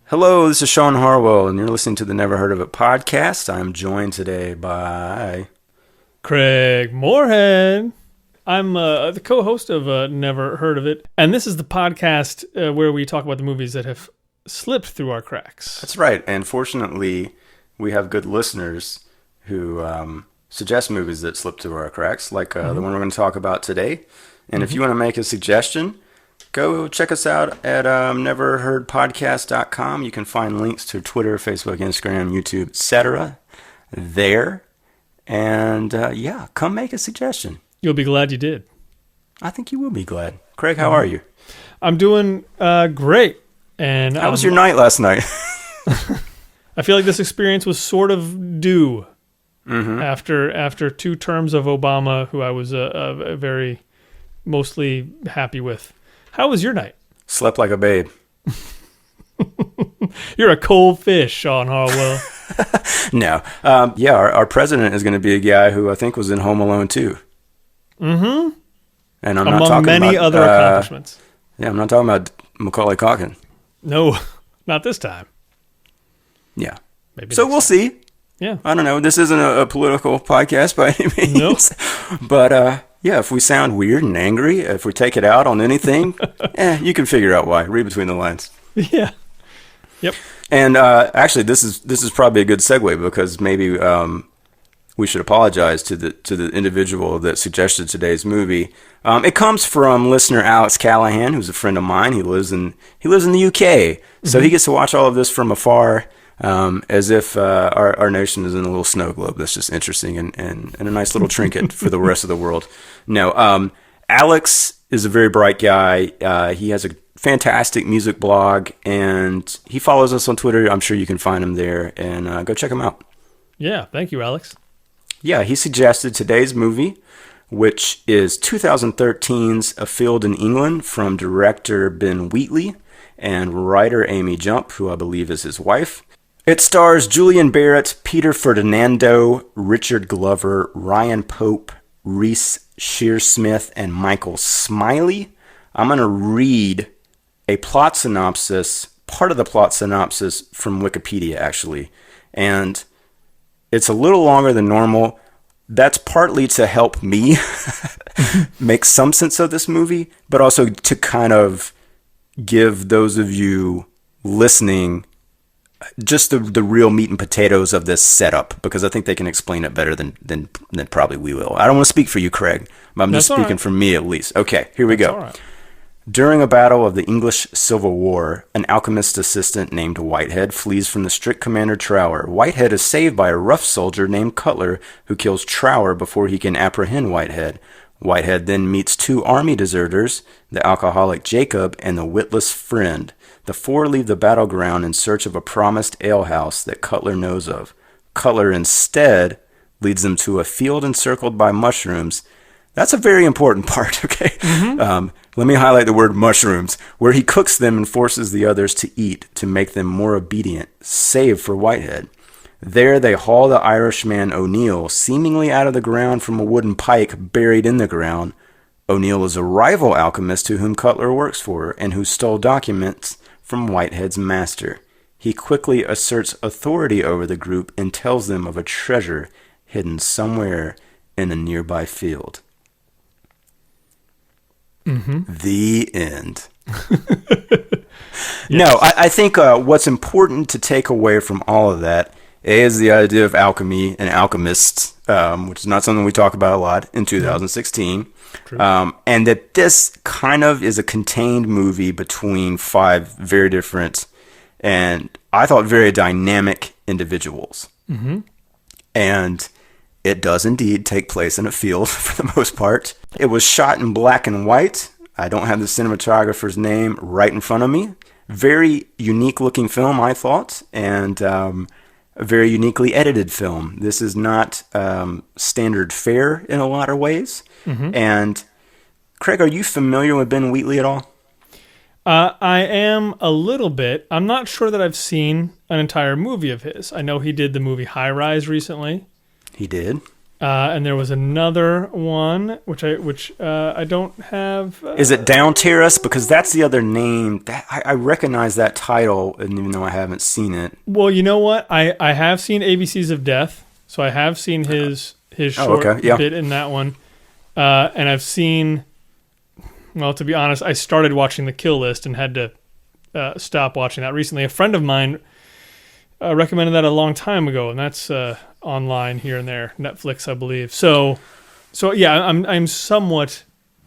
Hello, this is Sean Harwell, and you're listening to the Never Heard of It podcast. I'm joined today by Craig Moorhead. I'm the co-host of Never Heard of It, and this is the podcast where we talk about the movies that have slipped through our cracks. That's right, and fortunately, we have good listeners who suggest movies that slip through our cracks, like the one we're going to talk about today. And if you want to make a suggestion, go check us out at neverheardpodcast.com. You can find links to Twitter, Facebook, Instagram, YouTube, etc. there. And come make a suggestion. You'll be glad you did. I think you will be glad. Craig, how are you? I'm doing great. And how was your night last night? I feel like this experience was sort of due after 2 terms of Obama, who I was very mostly happy with. How was your night? Slept like a babe. You're a cold fish, Sean Harwell. No. Our president is going to be a guy who I think was in Home Alone 2. Mm-hmm. And I'm not talking many about, other accomplishments. Yeah, I'm not talking about Macaulay Culkin. No, not this time. Yeah. Maybe so we'll see. Yeah. I don't know. This isn't a political podcast by any means. Nope. But if we sound weird and angry, if we take it out on anything, you can figure out why. Read between the lines. Yeah. Yep. And actually, this is probably a good segue because maybe we should apologize to the individual that suggested today's movie. It comes from listener Alex Callahan, who's a friend of mine. He lives in the UK, so he gets to watch all of this from afar, as if our nation is in a little snow globe. That's just interesting and a nice little trinket for the rest of the world. No, Alex is a very bright guy. He has a fantastic music blog, and he follows us on Twitter. I'm sure you can find him there, and go check him out. Yeah, thank you, Alex. Yeah, he suggested today's movie, which is 2013's A Field in England from director Ben Wheatley and writer Amy Jump, who I believe is his wife. It stars Julian Barrett, Peter Ferdinando, Richard Glover, Ryan Pope, Reese Shearsmith, and Michael Smiley. I'm going to read a plot synopsis, part of the plot synopsis from Wikipedia, actually. And it's a little longer than normal. That's partly to help me make some sense of this movie, but also to kind of give those of you listening just the real meat and potatoes of this setup, because I think they can explain it better than probably we will. I don't want to speak for you, Craig, but I'm just speaking for me at least. Okay, here we go. All right. During a battle of the English Civil War, an alchemist assistant named Whitehead flees from the strict commander Trower. Whitehead is saved by a rough soldier named Cutler, who kills Trower before he can apprehend Whitehead. Whitehead then meets 2 army deserters, the alcoholic Jacob and the witless friend. The 4 leave the battleground in search of a promised alehouse that Cutler knows of. Cutler instead leads them to a field encircled by mushrooms. That's a very important part, okay? Let me highlight the word mushrooms, where he cooks them and forces the others to eat to make them more obedient, save for Whitehead. There they haul the Irishman O'Neill seemingly out of the ground from a wooden pike buried in the ground. O'Neill is a rival alchemist to whom Cutler works for and who stole documents from Whitehead's master. He quickly asserts authority over the group and tells them of a treasure hidden somewhere in a nearby field. The end. No, I think what's important to take away from all of that is the idea of alchemy and alchemists, which is not something we talk about a lot in 2016. And that this kind of is a contained movie between 5 very different and I thought very dynamic individuals. And it does indeed take place in a field for the most part. It was shot in black and white. I don't have the cinematographer's name right in front of me. Very unique looking film, I thought, and a very uniquely edited film. This is not standard fare in a lot of ways. And Craig, are you familiar with Ben Wheatley at all? I am a little bit. I'm not sure that I've seen an entire movie of his. I know he did the movie High Rise recently. He did. And there was another one which I don't have. Is it Down Terrace? Because that's the other name. That I recognize that title, and even though I haven't seen it. Well, you know what? I have seen ABCs of Death, so I have seen his short bit in that one, and I've seen. Well, to be honest, I started watching The Kill List and had to stop watching that recently. A friend of mine recommended that a long time ago, and that's online here and there, Netflix, I believe. So yeah, I'm somewhat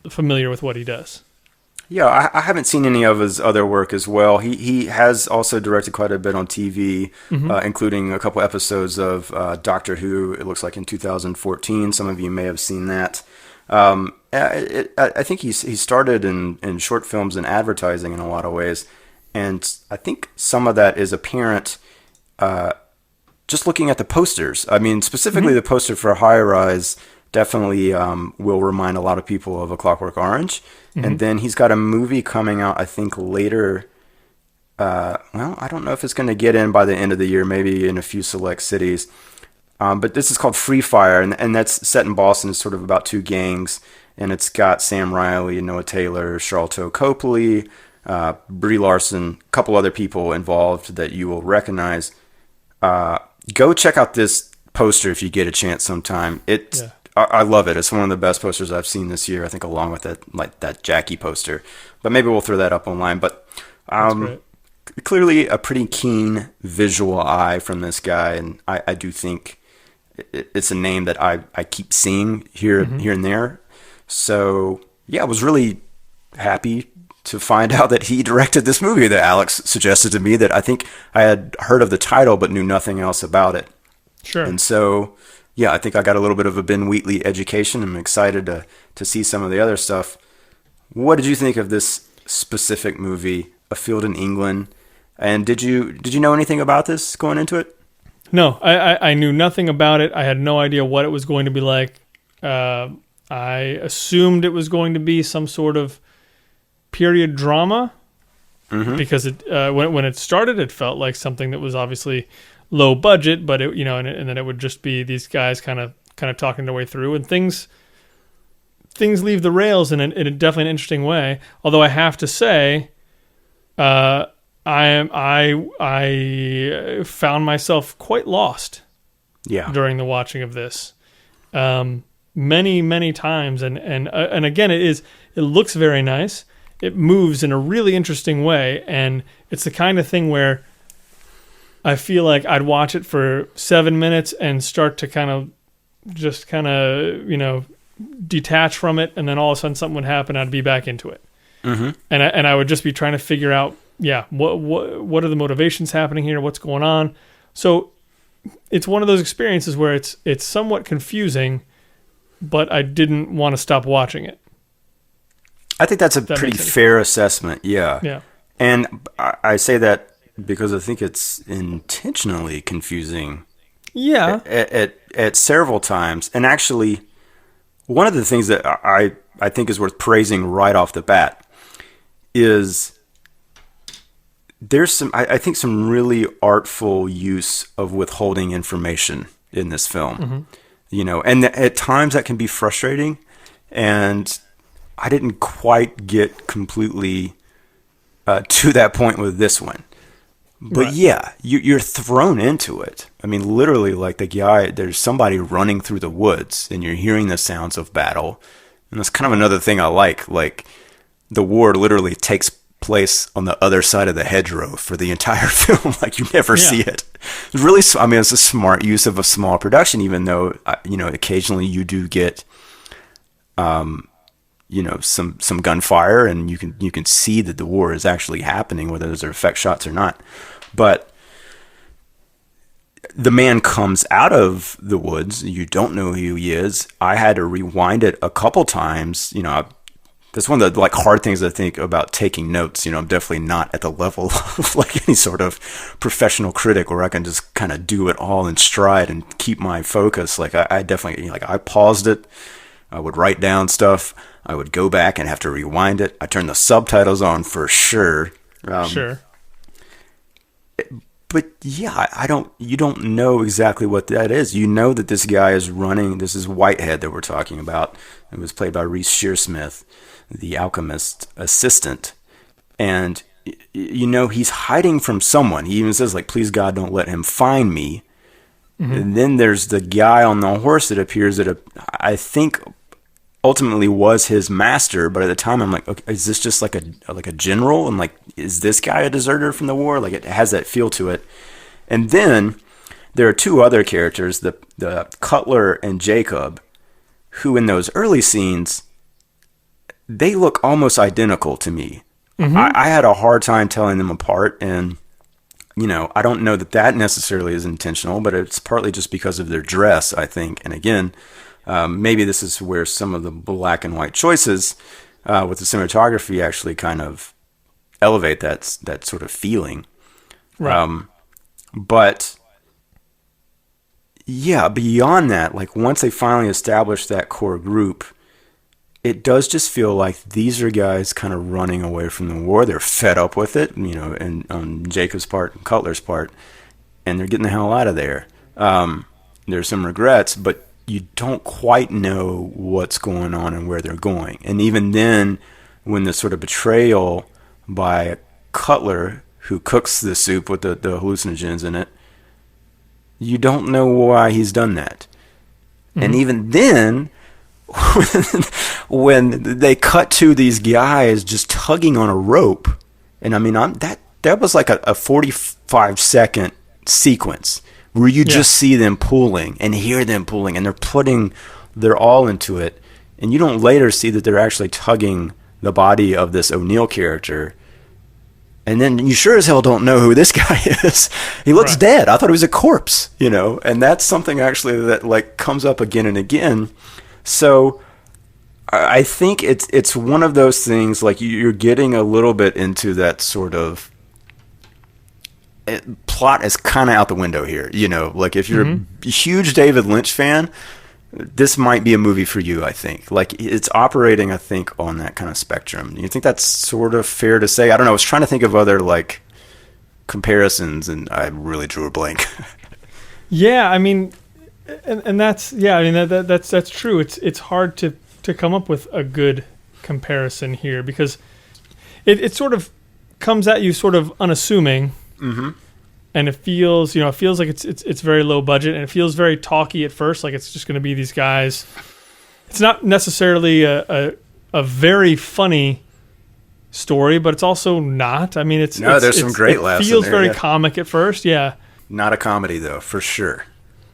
familiar with what he does. Yeah, I haven't seen any of his other work as well. He has also directed quite a bit on TV, including a couple episodes of Doctor Who. It looks like in 2014. Some of you may have seen that. I think he started in short films and advertising in a lot of ways, and I think some of that is apparent just looking at the posters. I mean, specifically the poster for High Rise definitely will remind a lot of people of A Clockwork Orange. And then he's got a movie coming out, I think, later. Well, I don't know if it's going to get in by the end of the year, maybe in a few select cities. But this is called Free Fire, and that's set in Boston. It's sort of about two gangs, and it's got Sam Riley, Noah Taylor, Charlton Copley, Brie Larson, a couple other people involved that you will recognize. Go check out this poster if you get a chance sometime. I love it. It's one of the best posters I've seen this year, I think, along with that Jackie poster. But maybe we'll throw that up online. But clearly a pretty keen visual eye from this guy, and I do think it's a name that I keep seeing here and there. So, yeah, I was really happy to find out that he directed this movie that Alex suggested to me, that I think I had heard of the title but knew nothing else about it. Sure. And so, yeah, I think I got a little bit of a Ben Wheatley education. I'm excited to see some of the other stuff. What did you think of this specific movie, A Field in England? And did you know anything about this going into it? No, I knew nothing about it. I had no idea what it was going to be like. I assumed it was going to be some sort of period drama because it when it started, it felt like something that was obviously low budget, but it, and then it would just be these guys kind of talking their way through, and things leave the rails in a definitely an interesting way. Although I have to say, I found myself quite lost. Yeah. During the watching of this, many times, and again, it looks very nice. It moves in a really interesting way, and it's the kind of thing where I feel like I'd watch it for 7 minutes and start to kind of detach from it, and then all of a sudden something would happen, I'd be back into it. And I would just be trying to figure out, what are the motivations happening here? What's going on? So it's one of those experiences where it's somewhat confusing, but I didn't want to stop watching it. I think that's a pretty fair assessment. Yeah. Yeah. And I say that because I think it's intentionally confusing. Yeah. At several times. And actually, one of the things that I think is worth praising right off the bat is there's some really artful use of withholding information in this film. And at times that can be frustrating, and I didn't quite get completely to that point with this one. But right. Yeah, you're thrown into it. I mean, literally, like there's somebody running through the woods, and you're hearing the sounds of battle. And that's kind of another thing I like. Like, the war literally takes place on the other side of the hedgerow for the entire film. Like, you never see it. It's really, I mean, it's a smart use of a small production, even though, occasionally you do get, some gunfire, and you can see that the war is actually happening, whether those are effect shots or not. But the man comes out of the woods. You don't know who he is. I had to rewind it a couple times. That's one of the hard things I think about taking notes. I'm definitely not at the level of any sort of professional critic where I can just kind of do it all in stride and keep my focus. I definitely I paused it. I would write down stuff. I would go back and have to rewind it. I turned the subtitles on for sure. Sure. but yeah, you don't know exactly what that is. You know that this guy is running. This is Whitehead that we're talking about. It was played by Reese Shearsmith, the alchemist assistant. And you know he's hiding from someone. He even says, like, please God, don't let him find me. Mm-hmm. And then there's the guy on the horse that appears that I think ultimately was his master, but at the time I'm like, okay, is this just like a general? And like, is this guy a deserter from the war? Like, it has that feel to it. And then there are two other characters, the Cutler and Jacob, who in those early scenes, they look almost identical to me. Mm-hmm. I had a hard time telling them apart, and you know, I don't know that necessarily is intentional, but it's partly just because of their dress, I think. And again, maybe this is where some of the black and white choices with the cinematography actually kind of elevate that sort of feeling. Right. But yeah, beyond that, like once they finally establish that core group, it does just feel like these are guys kind of running away from the war. They're fed up with it, you know, and on Jacob's part and Cutler's part, and they're getting the hell out of there. There's some regrets, but you don't quite know what's going on and where they're going. And even then, when the sort of betrayal by Cutler, who cooks the soup with the hallucinogens in it, you don't know why he's done that. Mm-hmm. And even then, when they cut to these guys just tugging on a rope, and I mean, that was like a 45-second sequence where you just see them pulling and hear them pulling, and they're putting their all into it, and you don't later see that they're actually tugging the body of this O'Neill character. And then you sure as hell don't know who this guy is. He looks dead. I thought he was a corpse, you know, and that's something actually that like comes up again and again. So I think it's one of those things, like you're getting a little bit into that sort of plot is kind of out the window here. You know, like if you're a huge David Lynch fan, this might be a movie for you, I think. Like it's operating, I think, on that kind of spectrum. Do you think that's sort of fair to say? I don't know. I was trying to think of other like comparisons, and I really drew a blank. Yeah, I mean, and that's that's true. It's hard to come up with a good comparison here because it sort of comes at you sort of unassuming. Mm-hmm. And it feels like it's very low budget, and it feels very talky at first, like it's just going to be these guys. It's not necessarily a very funny story, but it's also not. I mean, there's some great laughs. It feels very comic at first, yeah. Not a comedy though, for sure.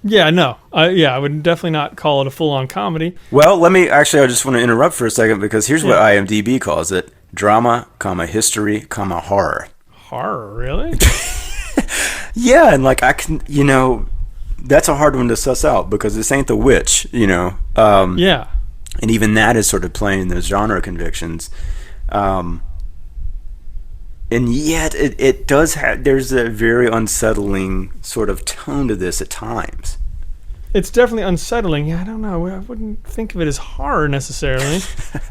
Yeah, no, I would definitely not call it a full-on comedy. Well, I just want to interrupt for a second because here's what IMDb calls it: drama, history, horror. Horror, really? Yeah, and like I can, that's a hard one to suss out because this ain't The Witch, yeah. And even that is sort of playing those genre convictions. And yet it does have, there's a very unsettling sort of tone to this at times. It's definitely unsettling. Yeah, I don't know. I wouldn't think of it as horror necessarily.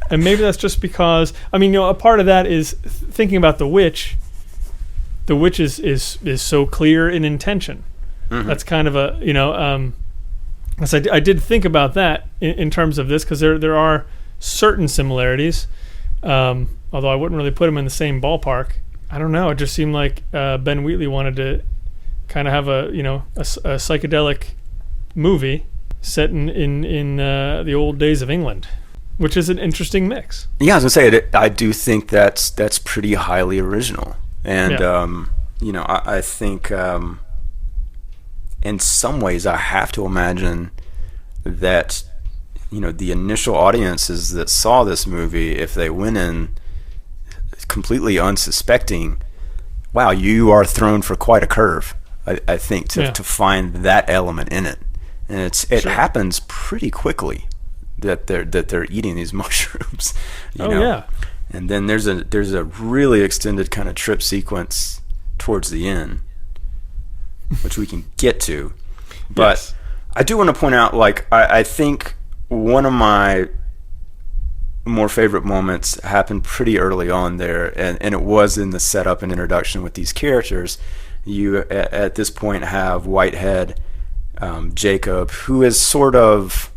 And maybe that's just because, a part of that is thinking about The Witch. The Witch is so clear in intention. Mm-hmm. That's kind of a, I did think about that in terms of this because there are certain similarities, although I wouldn't really put them in the same ballpark. I don't know. It just seemed like Ben Wheatley wanted to kind of have a psychedelic movie set in the old days of England, which is an interesting mix. Yeah, I was gonna say I do think that's pretty highly original. And, I think in some ways I have to imagine that, the initial audiences that saw this movie, if they went in completely unsuspecting, wow, you are thrown for quite a curve, I think, to find that element in it. And it happens pretty quickly that they're eating these mushrooms. Yeah. And then there's a really extended kind of trip sequence towards the end, which we can get to. But yes. I do want to point out, like, I think one of my more favorite moments happened pretty early on there, and it was in the setup and introduction with these characters. you at this point have Whitehead, Jacob, who is sort of,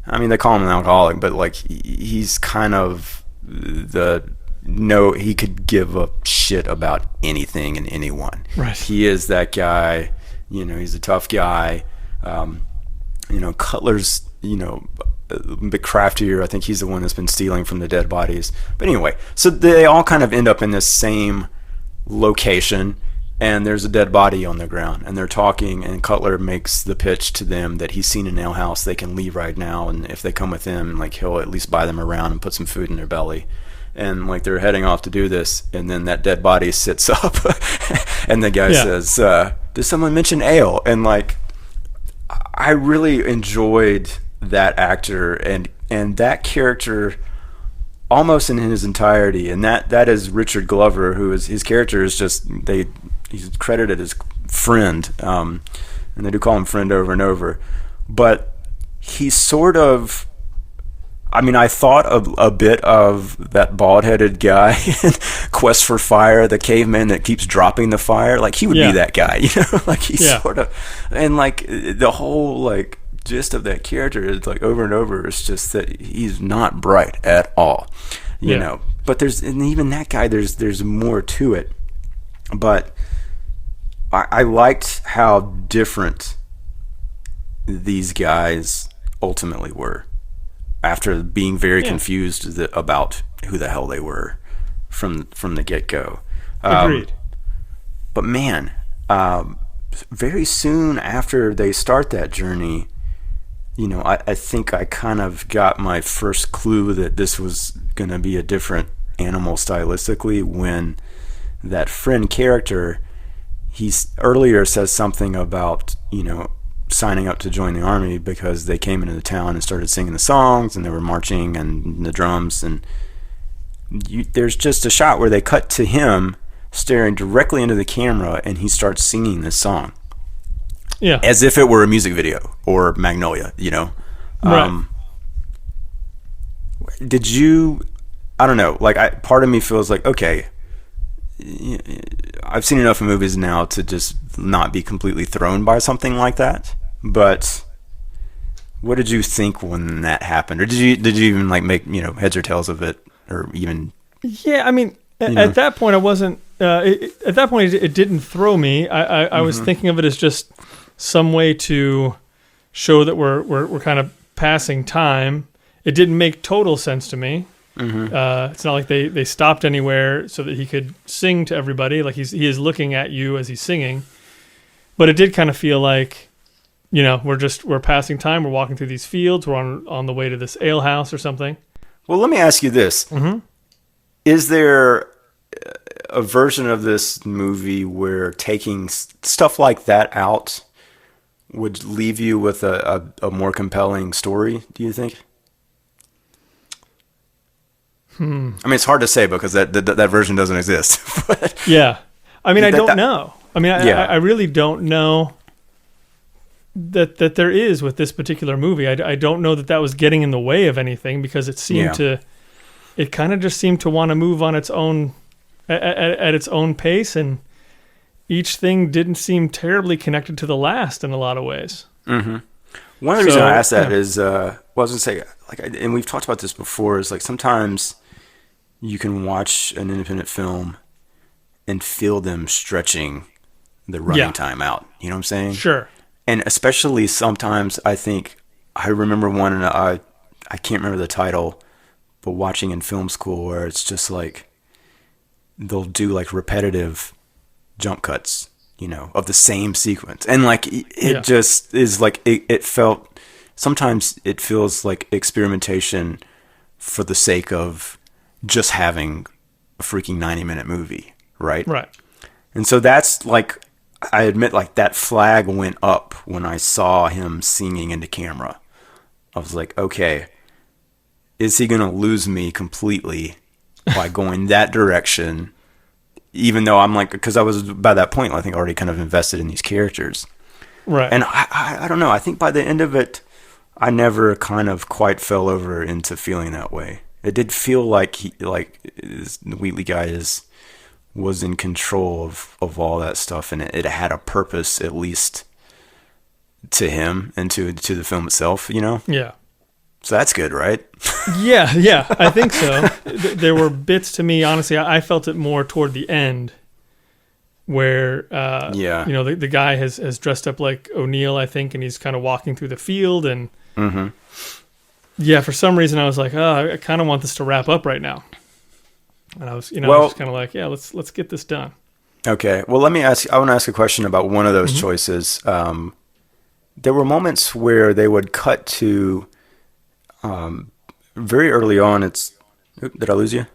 I mean, they call him an alcoholic, but like he's kind of he could give a shit about anything and anyone. Right. He is that guy. He's a tough guy. Cutler's, a bit craftier. I think he's the one that's been stealing from the dead bodies. But anyway, so they all kind of end up in this same location, and there's a dead body on the ground, and they're talking, and Cutler makes the pitch to them that he's seen an alehouse, they can leave right now, and if they come with him, like, he'll at least buy them around and put some food in their belly. And like they're heading off to do this, and then that dead body sits up and the guy says, did someone mention ale? And like, I really enjoyed that actor and that character almost in his entirety, and that is Richard Glover, who is, his character is just, he's credited as friend, and they do call him friend over and over, but he's sort of, I mean, I thought a bit of that bald-headed guy in Quest for Fire, the caveman that keeps dropping the fire. Like, he would be that guy, Like, he's sort of... And, like, the whole, like, gist of that character is, like, over and over, it's just that he's not bright at all, you know. But and even that guy, there's more to it. But I liked how different these guys ultimately were, after being very confused about who the hell they were from the get-go. Agreed. But man, very soon after they start that journey, I think I kind of got my first clue that this was going to be a different animal stylistically, when that friend character, he's earlier says something about, signing up to join the army because they came into the town and started singing the songs, and they were marching and the drums, and there's just a shot where they cut to him staring directly into the camera, and he starts singing this song, as if it were a music video or Magnolia, Right. Did you, I don't know, like, part of me feels like, okay, I've seen enough movies now to just not be completely thrown by something like that. But what did you think when that happened, or did you even like make heads or tails of it, or even? Yeah, I mean, at that point, I wasn't. At that point, it didn't throw me. I was thinking of it as just some way to show that we're kind of passing time. It didn't make total sense to me. It's not like they stopped anywhere so that he could sing to everybody. Like, he is looking at you as he's singing, but it did kind of feel like, we're passing time. We're walking through these fields. We're on the way to this ale house or something. Well, let me ask you this: is there a version of this movie where taking stuff like that out would leave you with a more compelling story, do you think? I mean, it's hard to say because that version doesn't exist. But yeah. I mean, I don't know. I mean, I really don't know that there is with this particular movie. I don't know that was getting in the way of anything, because it seemed it kind of just seemed to want to move on its own, at its own pace, and each thing didn't seem terribly connected to the last in a lot of ways. Mm-hmm. One of the reasons I asked that is, I was going to say, like, and we've talked about this before, is like sometimes you can watch an independent film and feel them stretching the running time out. You know what I'm saying? Sure. And especially sometimes, I think, I remember one, and I can't remember the title, but watching in film school where it's just like, they'll do like repetitive jump cuts, of the same sequence. And like, it just is like, it felt, sometimes it feels like experimentation for the sake of just having a freaking 90-minute movie, right? Right. And so that's like, I admit, like, that flag went up when I saw him singing into camera. I was like, okay, is he going to lose me completely by going that direction? Even though I'm like, because I was, by that point, I think already kind of invested in these characters. Right. And I don't know, I think by the end of it, I never kind of quite fell over into feeling that way. It did feel like the Wheatley guy is was in control of all that stuff, and it had a purpose, at least to him and to the film itself, you know? Yeah. So that's good, right? Yeah, I think so. There were bits to me, honestly, I felt it more toward the end where, you know, the guy has dressed up like O'Neill, I think, and he's kind of walking through the field. And yeah, for some reason I was like, oh, I kind of want this to wrap up right now. And I was, you know, I was just kind of like, yeah, let's get this done. Okay. Well, I want to ask a question about one of those choices. There were moments where they would cut to, very early on. Did I lose you?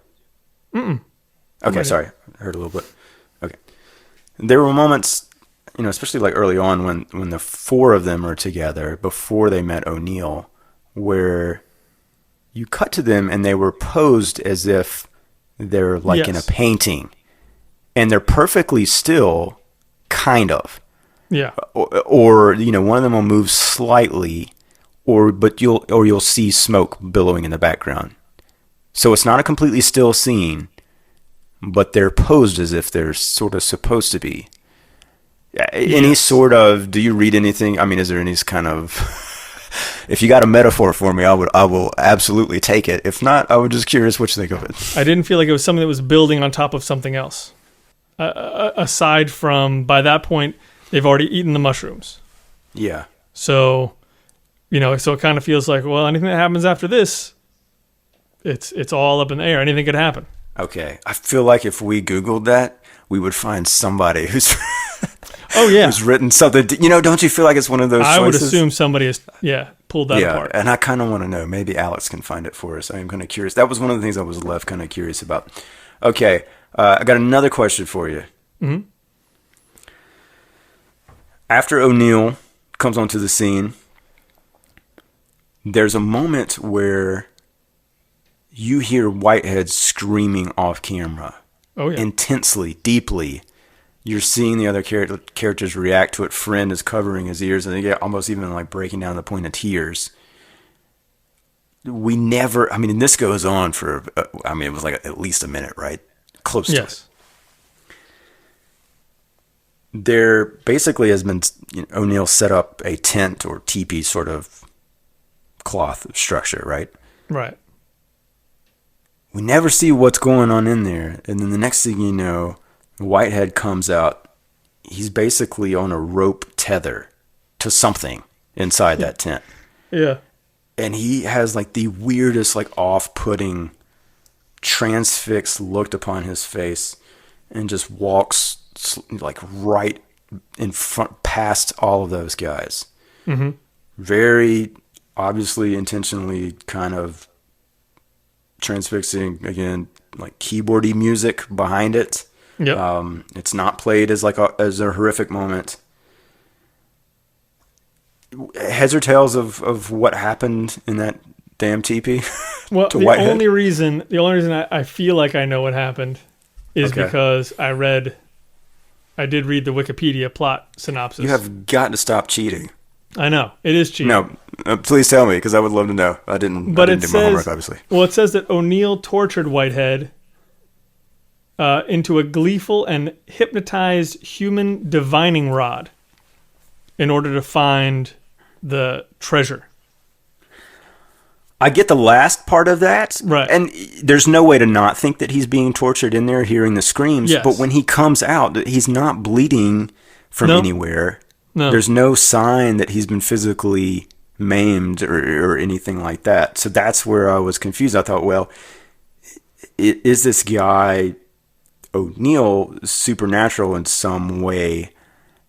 Okay, sorry. I heard a little bit. Okay. There were moments, you know, especially like early on when the four of them are together before they met O'Neill, where you cut to them and they were posed as if they're like in a painting, and they're perfectly still, kind of. Yeah. Or you know, one of them will move slightly, but you'll see smoke billowing in the background. So it's not a completely still scene, but they're posed as if they're sort of supposed to be. Any sort of? Do you read anything? I mean, is there any kind of? If you got a metaphor for me, I will absolutely take it. If not, I was just curious what you think of it. I didn't feel like it was something that was building on top of something else. Aside from, by that point, they've already eaten the mushrooms. Yeah. So, you know, so it kind of feels like, well, anything that happens after this, it's all up in the air. Anything could happen. Okay. I feel like if we Googled that, we would find somebody who's who's written something. You know, don't you feel like it's one of those choices? I would assume somebody has, pulled that apart. And I kind of want to know. Maybe Alex can find it for us. I am kind of curious. That was one of the things I was left kind of curious about. Okay. I got another question for you. Mm-hmm. After O'Neill comes onto the scene, there's a moment where you hear Whitehead screaming off camera. Oh, yeah. Intensely, deeply. You're seeing the other characters react to it. Friend is covering his ears, and they get almost even like breaking down to the point of tears. We never, I mean, and this goes on for, it was like at least a minute, right? Close to it. There basically has been, O'Neill set up a tent or teepee sort of cloth structure, right? Right. We never see what's going on in there. And then the next thing you know, Whitehead comes out. He's basically on a rope tether to something inside that tent. Yeah. And he has like the weirdest, like off-putting, transfixed look upon his face and just walks like right in front, past all of those guys. Mm-hmm. Very obviously, intentionally kind of transfixing, again, like keyboardy music behind it. Yep. It's not played as like as a horrific moment. Heads or tails of what happened in that damn teepee? Well, to the Whitehead? only reason I feel like I know what happened is because I did read the Wikipedia plot synopsis. You have got to stop cheating. I know. It is cheating. No, please tell me, because I would love to know. I didn't do my homework, obviously. Well, it says that O'Neill tortured Whitehead into a gleeful and hypnotized human divining rod in order to find the treasure. I get the last part of that. Right. And there's no way to not think that he's being tortured in there, hearing the screams. Yes. But when he comes out, he's not bleeding from anywhere. No. There's no sign that he's been physically maimed or anything like that. So that's where I was confused. I thought, well, is this guy O'Neill supernatural in some way,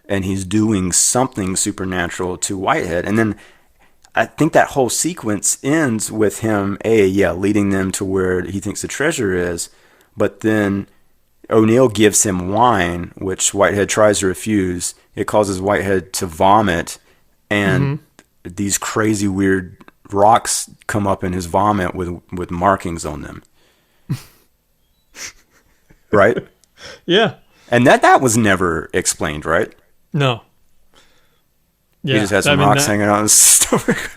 and he's doing something supernatural to Whitehead? And then I think that whole sequence ends with him, leading them to where he thinks the treasure is, but then O'Neill gives him wine, which Whitehead tries to refuse. It causes Whitehead to vomit, and these crazy weird rocks come up in his vomit with markings on them. Right? Yeah. And that was never explained, right? No. Yeah. He just had some rocks hanging on his stomach.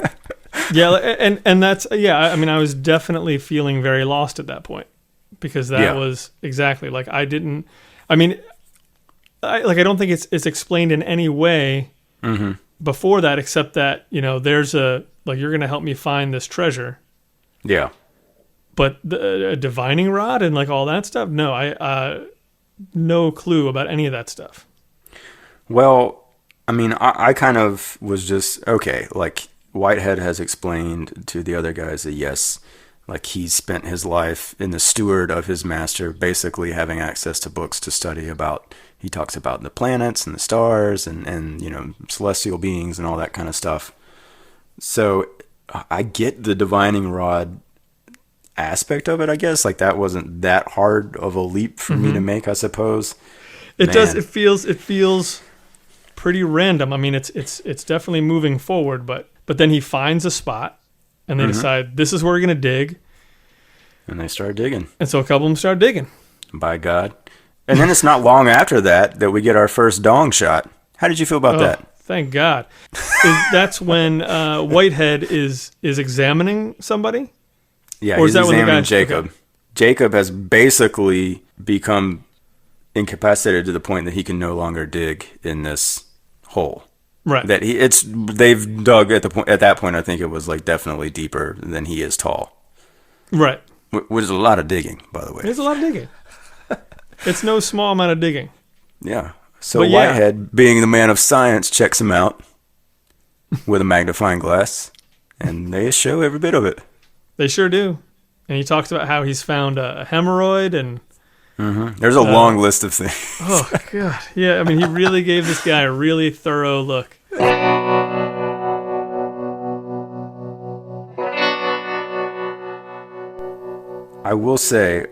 Yeah, and that's, I mean, I was definitely feeling very lost at that point. because that Yeah. was exactly like I didn't. I mean, I don't think it's explained in any way before that, except that there's a like you're gonna help me find this treasure, Yeah. but a divining rod and like all that stuff. No, I no clue about any of that stuff. Well, I mean, I kind of was just, okay, like, Whitehead has explained to the other guys that, yes, like, he spent his life in the steward of his master, basically having access to books to study about. He talks about the planets and the stars and celestial beings and all that kind of stuff. So I get the divining rod aspect of it, I guess. Like, that wasn't that hard of a leap for me to make, I suppose. It does. It feels pretty random. I mean, it's definitely moving forward, but then he finds a spot, and they decide this is where we're gonna dig, and they start digging. And so a couple of them start digging. By God. And then it's not long after that we get our first dong shot. How did you feel about that? Thank God. That's when Whitehead is examining somebody? Yeah, or he's is that examining when the guy, Jacob. Okay. Jacob has basically become incapacitated to the point that he can no longer dig in this hole. Right. That they've dug at that point. I think it was like definitely deeper than he is tall. Right. Which is a lot of digging, by the way. It's a lot of digging. It's no small amount of digging. Yeah. So Whitehead, being the man of science, checks him out with a magnifying glass, and they show every bit of it. They sure do. And he talks about how he's found a hemorrhoid and... There's a long list of things. Oh, God. Yeah, I mean, he really gave this guy a really thorough look. I will say,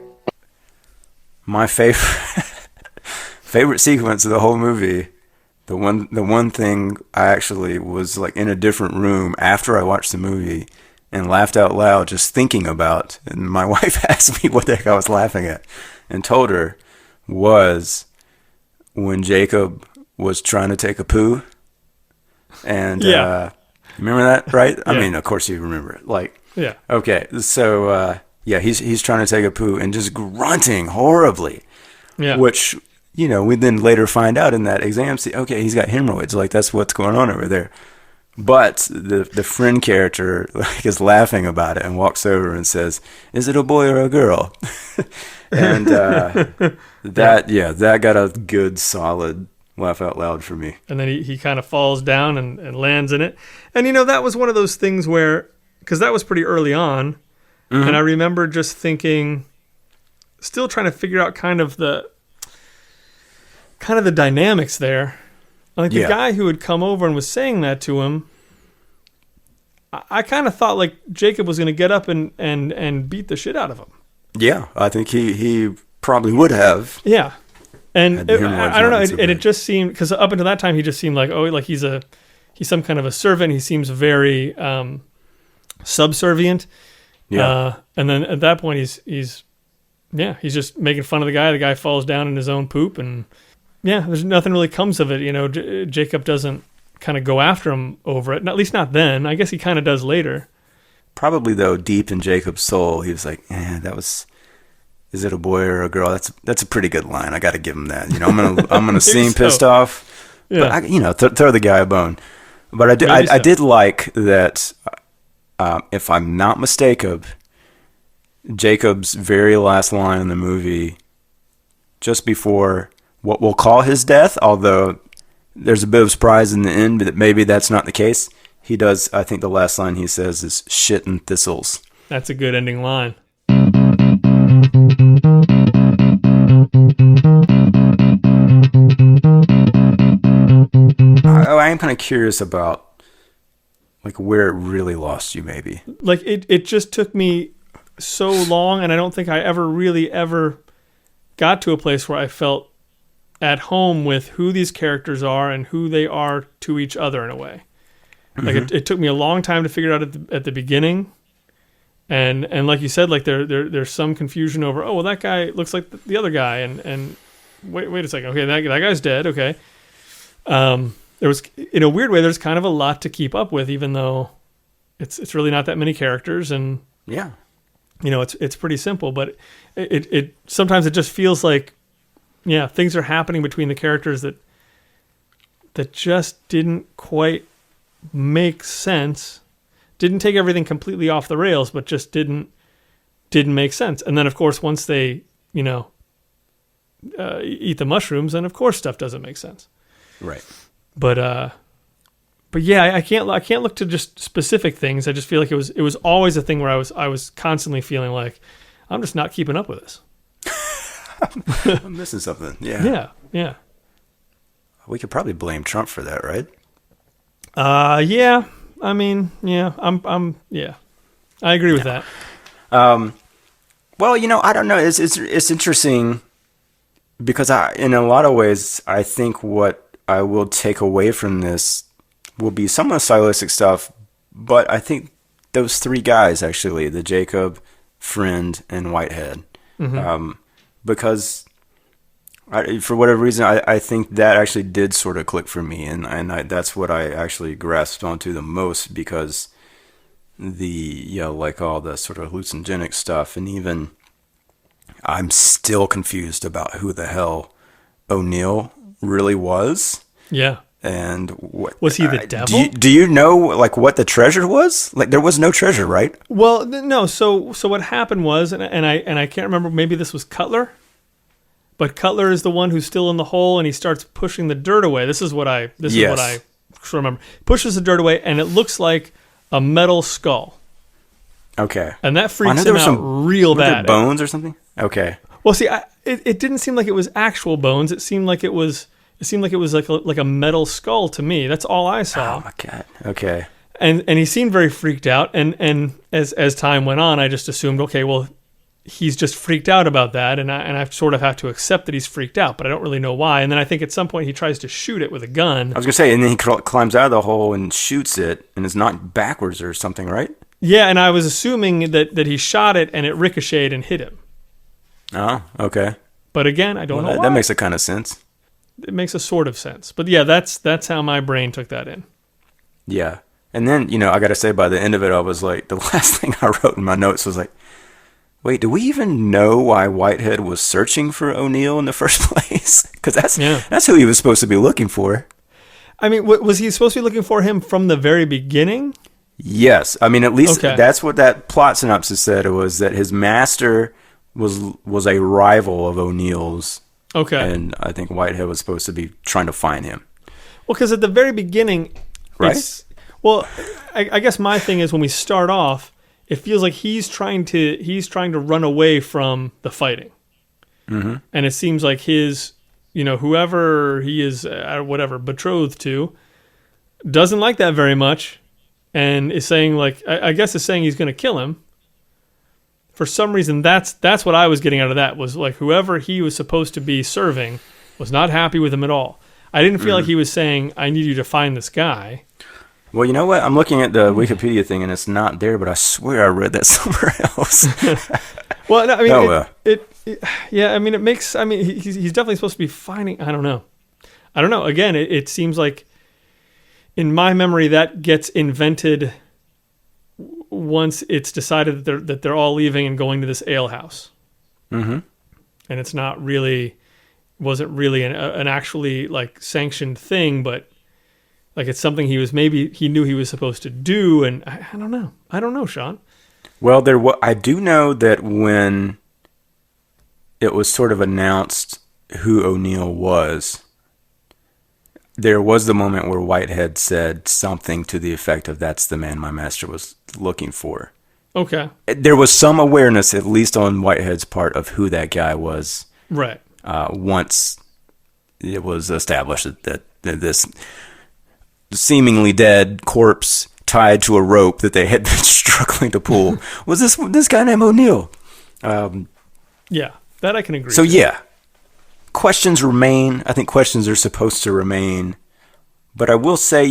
my favorite sequence of the whole movie, the one thing I actually was like in a different room after I watched the movie and laughed out loud just thinking about, and my wife asked me what the heck I was laughing at, and told her, was when Jacob was trying to take a poo, and remember that, right? I mean, of course you remember it. Like, yeah, okay, so he's trying to take a poo and just grunting horribly, which we then later find out in that exam. See, okay, he's got hemorrhoids. Like, that's what's going on over there. But the friend character is laughing about it and walks over and says, "Is it a boy or a girl?" And that got a good solid laugh out loud for me. And then he kind of falls down and lands in it. And that was one of those things where, because that was pretty early on, and I remember just thinking, still trying to figure out kind of the dynamics there. Like the guy who had come over and was saying that to him, I kind of thought like Jacob was going to get up and beat the shit out of him. Yeah, I think he probably would have. Yeah, and I don't know. It just seemed, because up until that time he just seemed like, oh, like he's some kind of a servant. He seems very subservient. Yeah, and then at that point he's just making fun of the guy. The guy falls down in his own poop and. Yeah, there's nothing really comes of it. Jacob doesn't kind of go after him over it. At least not then. I guess he kind of does later. Probably, though, deep in Jacob's soul, he was like, is it a boy or a girl? That's a pretty good line. I got to give him that. I'm gonna seem pissed off. Yeah. But throw the guy a bone. But I did like that. If I'm not mistaken, Jacob's very last line in the movie, just before what we'll call his death, although there's a bit of surprise in the end that maybe that's not the case. He does, I think the last line he says is "shit and thistles." That's a good ending line. I am kind of curious about like where it really lost you, maybe. Like it just took me so long, and I don't think I ever got to a place where I felt at home with who these characters are and who they are to each other in a way. Like it took me a long time to figure it out at the beginning, and like you said, like there's some confusion over, oh well, that guy looks like the other guy, and wait a second, okay, that guy's dead, okay. There was, in a weird way, there's kind of a lot to keep up with, even though it's really not that many characters, and it's pretty simple, but it sometimes it just feels like, yeah, things are happening between the characters that just didn't quite make sense. Didn't take everything completely off the rails, but just didn't make sense. And then, of course, once they, eat the mushrooms, then of course stuff doesn't make sense. Right. But yeah, I can't look to just specific things. I just feel like it was always a thing where I was constantly feeling like I'm just not keeping up with this. I'm missing something. Yeah. Yeah. We could probably blame Trump for that, right? Yeah. I mean, yeah. Yeah. I agree with that. Well, I don't know. It's interesting because in a lot of ways, I think what I will take away from this will be some of the stylistic stuff, but I think those three guys, actually, the Jacob, Friend, and Whitehead, because for whatever reason, I think that actually did sort of click for me, and that's what I actually grasped onto the most, because like all the sort of hallucinogenic stuff, and even I'm still confused about who the hell O'Neill really was. Yeah. And what was he the devil? Do you know like what the treasure was? Like there was no treasure, right? Well, no. So what happened was, and I can't remember. Maybe this was Cutler, but Cutler is the one who's still in the hole, and he starts pushing the dirt away. This is what I remember. Pushes the dirt away, and it looks like a metal skull. Okay. And that freaks him out real bad. Bones or something? Okay. Well, see, it didn't seem like it was actual bones. It seemed like it was like a metal skull to me. That's all I saw. Oh my God. Okay. And he seemed very freaked out. And as time went on, I just assumed, okay, well, he's just freaked out about that, and I sort of have to accept that he's freaked out, but I don't really know why. And then I think at some point he tries to shoot it with a gun. I was gonna say, and then he climbs out of the hole and shoots it, and it's knocked backwards or something, right? Yeah, and I was assuming that he shot it and it ricocheted and hit him. Oh, okay. But again, I don't know why. That makes a kind of sense. It makes a sort of sense. But yeah, that's how my brain took that in. Yeah. And then, I got to say, by the end of it, I was like, the last thing I wrote in my notes was like, wait, do we even know why Whitehead was searching for O'Neill in the first place? Because that's who he was supposed to be looking for. I mean, was he supposed to be looking for him from the very beginning? Yes. I mean, at least that's what that plot synopsis said. It was that his master was a rival of O'Neill's. Okay. And I think Whitehead was supposed to be trying to find him. Well, because at the very beginning, right? I guess my thing is when we start off, it feels like he's trying to run away from the fighting, and it seems like his, whoever he is, betrothed to, doesn't like that very much, and is saying is saying he's going to kill him. For some reason, that's what I was getting out of that, was like whoever he was supposed to be serving was not happy with him at all. I didn't feel like he was saying, I need you to find this guy. Well, you know what? I'm looking at the Wikipedia thing, and it's not there, but I swear I read that somewhere else. Well, no, I mean, it makes, he's definitely supposed to be finding, I don't know. Again, it seems like, in my memory, that gets invented once it's decided that they're all leaving and going to this ale house. Mm-hmm. And it's wasn't really an actually like sanctioned thing, but like it's something he knew he was supposed to do. And I don't know, Sean. Well, I do know that when it was sort of announced who O'Neill was, there was the moment where Whitehead said something to the effect of, "That's the man my master was looking for." Okay. There was some awareness, at least on Whitehead's part, of who that guy was. Right. Once it was established that this seemingly dead corpse tied to a rope that they had been struggling to pull was this guy named O'Neill. Yeah, that I can agree. So with. Yeah. Questions remain. I think questions are supposed to remain. But I will say,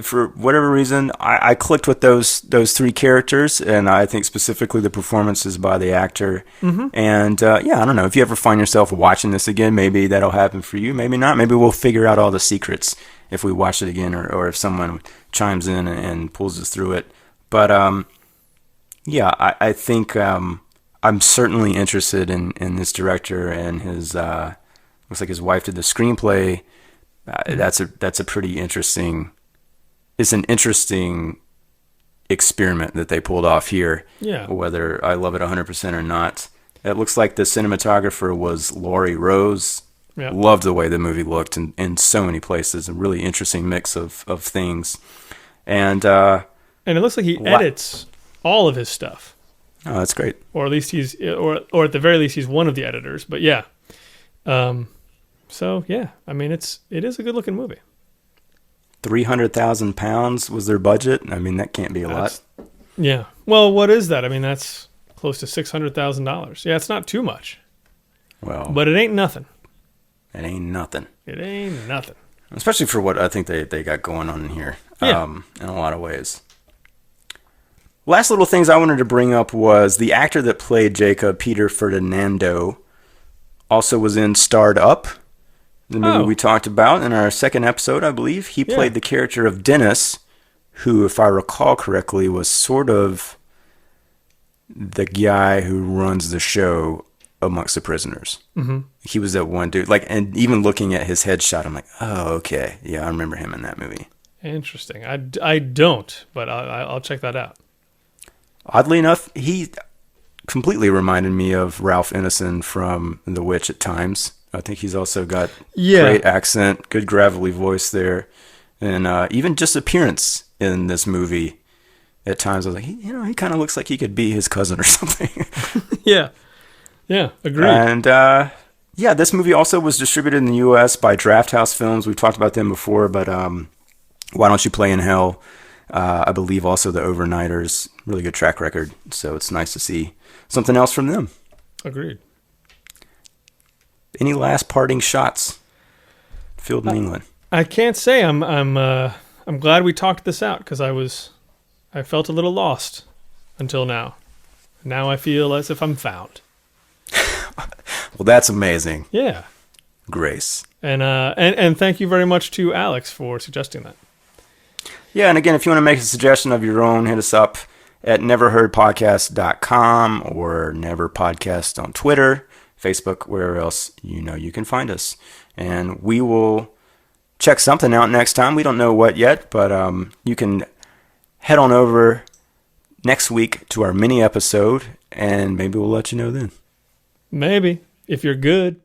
for whatever reason, I clicked with those three characters, and I think specifically the performances by the actor. Mm-hmm. And I don't know, if you ever find yourself watching this again, maybe that'll happen for you. Maybe not. Maybe we'll figure out all the secrets if we watch it again, or if someone chimes in and pulls us through it. But Yeah, I think I'm certainly interested in this director and his looks like his wife did the screenplay. That's a pretty interesting. It's an interesting experiment that they pulled off here. Yeah. Whether I love it 100% or not, it looks like the cinematographer was Laurie Rose. Yeah. Loved the way the movie looked in so many places. A really interesting mix of things, and it looks like he edits all of his stuff. Oh, that's great. Or at least or at the very least he's one of the editors. But yeah. So yeah, I mean it is a good looking movie. 300,000 pounds was their budget. I mean that can't be a lot. Yeah. Well, what is that? I mean that's close to $600,000. Yeah, it's not too much. Well, but it ain't nothing. It ain't nothing. It ain't nothing. Especially for what I think they got going on in here. Yeah. In a lot of ways. Last little things I wanted to bring up was the actor that played Jacob, Peter Ferdinando, also was in Starred Up, the movie we talked about in our second episode, I believe. He played the character of Dennis, who, if I recall correctly, was sort of the guy who runs the show amongst the prisoners. Mm-hmm. He was that one dude. And even looking at his headshot, I'm like, oh, okay. Yeah, I remember him in that movie. Interesting. I don't, but I'll check that out. Oddly enough, he completely reminded me of Ralph Ineson from The Witch at times. I think he's also got great accent, good gravelly voice there. And even just appearance in this movie, at times I was like, he kind of looks like he could be his cousin or something. Yeah. Yeah, agreed. And this movie also was distributed in the U.S. by Drafthouse Films. We've talked about them before, but Why Don't You Play in Hell? I believe also the Overnighters, really good track record. So it's nice to see something else from them. Agreed. Any last parting shots? Field in England. I can't say I'm glad we talked this out because I felt a little lost until now. Now I feel as if I'm found. Well, that's amazing. Yeah. Grace. And thank you very much to Alex for suggesting that. Yeah, and again, if you want to make a suggestion of your own, hit us up at neverheardpodcast.com or neverpodcast on Twitter, Facebook, wherever else you can find us. And we will check something out next time. We don't know what yet, but you can head on over next week to our mini episode, and maybe we'll let you know then. Maybe, if you're good.